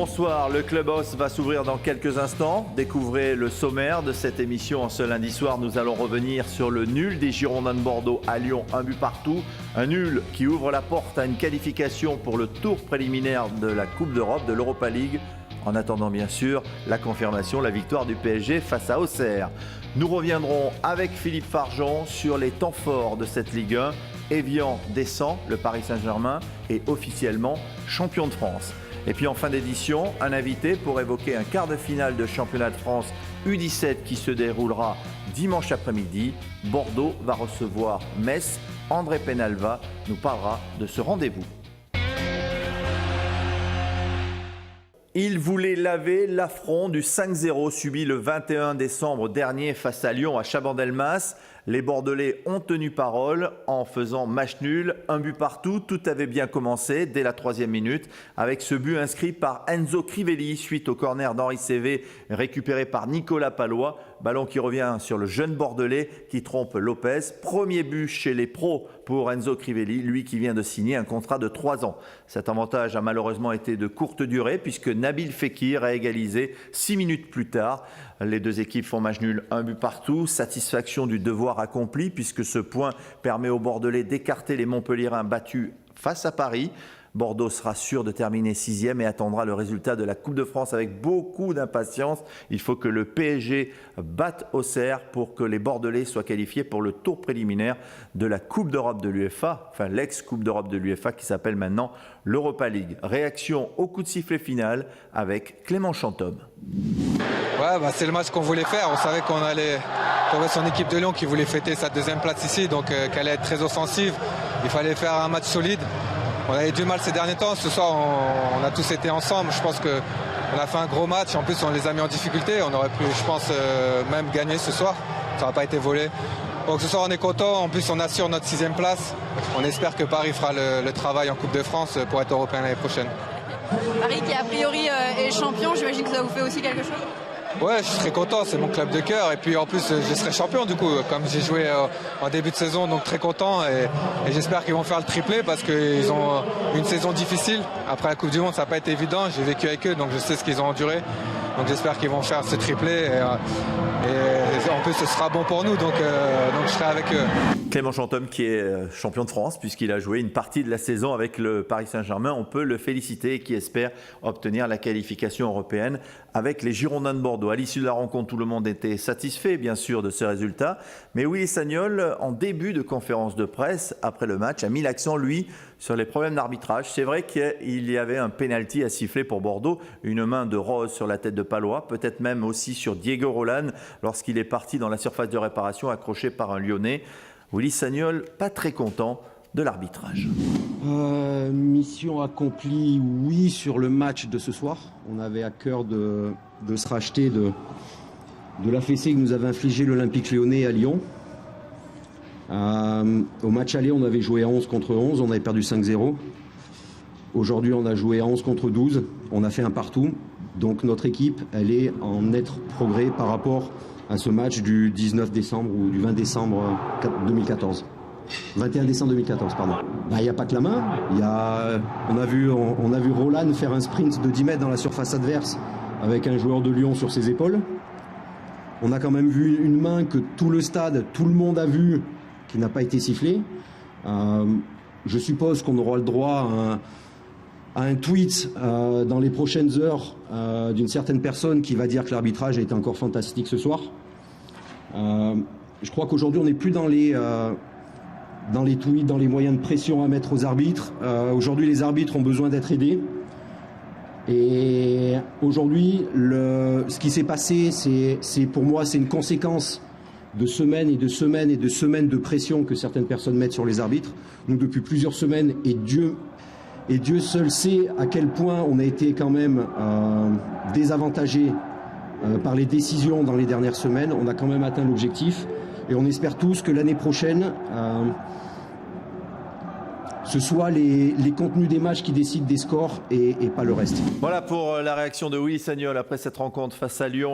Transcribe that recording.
Bonsoir, le Clubhouse va s'ouvrir dans quelques instants. Découvrez le sommaire de cette émission. En ce lundi soir, nous allons revenir sur le nul des Girondins de Bordeaux à Lyon, un but partout. Un nul qui ouvre la porte à une qualification pour le tour préliminaire de la Coupe d'Europe, de l'Europa League. En attendant bien sûr la confirmation, la victoire du PSG face à Auxerre. Nous reviendrons avec Philippe Farjon sur les temps forts de cette Ligue 1. Evian descend, le Paris Saint-Germain est officiellement champion de France. Et puis en fin d'édition, un invité pour évoquer un quart de finale de championnat de France U17 qui se déroulera dimanche après-midi. Bordeaux va recevoir Metz. André Penalva nous parlera de ce rendez-vous. Il voulait laver l'affront du 5-0 subi le 21 décembre dernier face à Lyon à Chabandelmas. Les Bordelais ont tenu parole en faisant match nul, un but partout. Tout avait bien commencé dès la 3e minute avec ce but inscrit par Enzo Crivelli suite au corner d'Henri Cévé récupéré par Nicolas Pallois. Ballon qui revient sur le jeune Bordelais qui trompe Lopez. Premier but chez les pros pour Enzo Crivelli, lui qui vient de signer un contrat de 3 ans. Cet avantage a malheureusement été de courte durée puisque Nabil Fekir a égalisé 6 minutes plus tard. Les deux équipes font match nul, un but partout. Satisfaction du devoir accompli puisque ce point permet aux Bordelais d'écarter les Montpelliérains battus face à Paris. Bordeaux sera sûr de terminer 6e et attendra le résultat de la Coupe de France avec beaucoup d'impatience. Il faut que le PSG batte Auxerre pour que les Bordelais soient qualifiés pour le tour préliminaire de la Coupe d'Europe de l'UEFA, enfin l'ex-Coupe d'Europe de l'UEFA qui s'appelle maintenant l'Europa League. Réaction au coup de sifflet final avec Clément Chantôme. Ouais, c'est le match qu'on voulait faire. On savait qu'on allait trouver son équipe de Lyon qui voulait fêter sa 2e place ici, donc qu'elle allait être très offensive. Il fallait faire un match solide. On avait du mal ces derniers temps. Ce soir, on a tous été ensemble. Je pense qu'on a fait un gros match. En plus, on les a mis en difficulté. On aurait pu, je pense, même gagner ce soir. Ça n'aurait pas été volé. Donc ce soir, on est content. En plus, on assure notre 6e place. On espère que Paris fera le travail en Coupe de France pour être européen l'année prochaine. Paris qui, a priori, est champion. J'imagine que ça vous fait aussi quelque chose ? Ouais, je suis très content, c'est mon club de cœur et puis en plus je serai champion du coup comme j'ai joué en début de saison, donc très content et j'espère qu'ils vont faire le triplé parce qu'ils ont une saison difficile. Après la Coupe du Monde ça n'a pas été évident, j'ai vécu avec eux donc je sais ce qu'ils ont enduré, donc j'espère qu'ils vont faire ce triplé et en plus ce sera bon pour nous donc je serai avec eux. Clément Chantôme qui est champion de France puisqu'il a joué une partie de la saison avec le Paris Saint-Germain. On peut le féliciter et qui espère obtenir la qualification européenne avec les Girondins de Bordeaux. À l'issue de la rencontre, tout le monde était satisfait bien sûr de ce résultat. Mais Willy Sagnol, en début de conférence de presse après le match, a mis l'accent lui sur les problèmes d'arbitrage. C'est vrai qu'il y avait un penalty à siffler pour Bordeaux, une main de Rose sur la tête de Pallois, peut-être même aussi sur Diego Roland lorsqu'il est parti dans la surface de réparation accroché par un Lyonnais. Willy Sagnol, pas très content de l'arbitrage. Mission accomplie, oui, sur le match de ce soir. On avait à cœur de se racheter de la fessée que nous avait infligée l'Olympique Lyonnais à Lyon. Au match aller, on avait joué à 11 contre 11, on avait perdu 5-0. Aujourd'hui, on a joué à 11 contre 12, on a fait un partout. Donc notre équipe, elle est en net progrès par rapport à ce match du 19 décembre ou du 20 décembre 2014. 21 décembre 2014, pardon. Il n'y a pas que la main. On a vu Roland faire un sprint de 10 mètres dans la surface adverse avec un joueur de Lyon sur ses épaules. On a quand même vu une main que tout le stade, tout le monde a vu, qui n'a pas été sifflée. Je suppose qu'on aura le droit à un tweet dans les prochaines heures d'une certaine personne qui va dire que l'arbitrage a été encore fantastique ce soir. Je crois qu'aujourd'hui on n'est plus dans les tweets, dans les moyens de pression à mettre aux arbitres. Aujourd'hui les arbitres ont besoin d'être aidés. Et aujourd'hui ce qui s'est passé, c'est pour moi c'est une conséquence de semaines et de semaines et de semaines de pression que certaines personnes mettent sur les arbitres. Nous depuis plusieurs semaines et Dieu seul sait à quel point on a été quand même désavantagé par les décisions dans les dernières semaines. On a quand même atteint l'objectif et on espère tous que l'année prochaine, ce soit les contenus des matchs qui décident des scores et pas le reste. Voilà pour la réaction de Willy Sagnol après cette rencontre face à Lyon.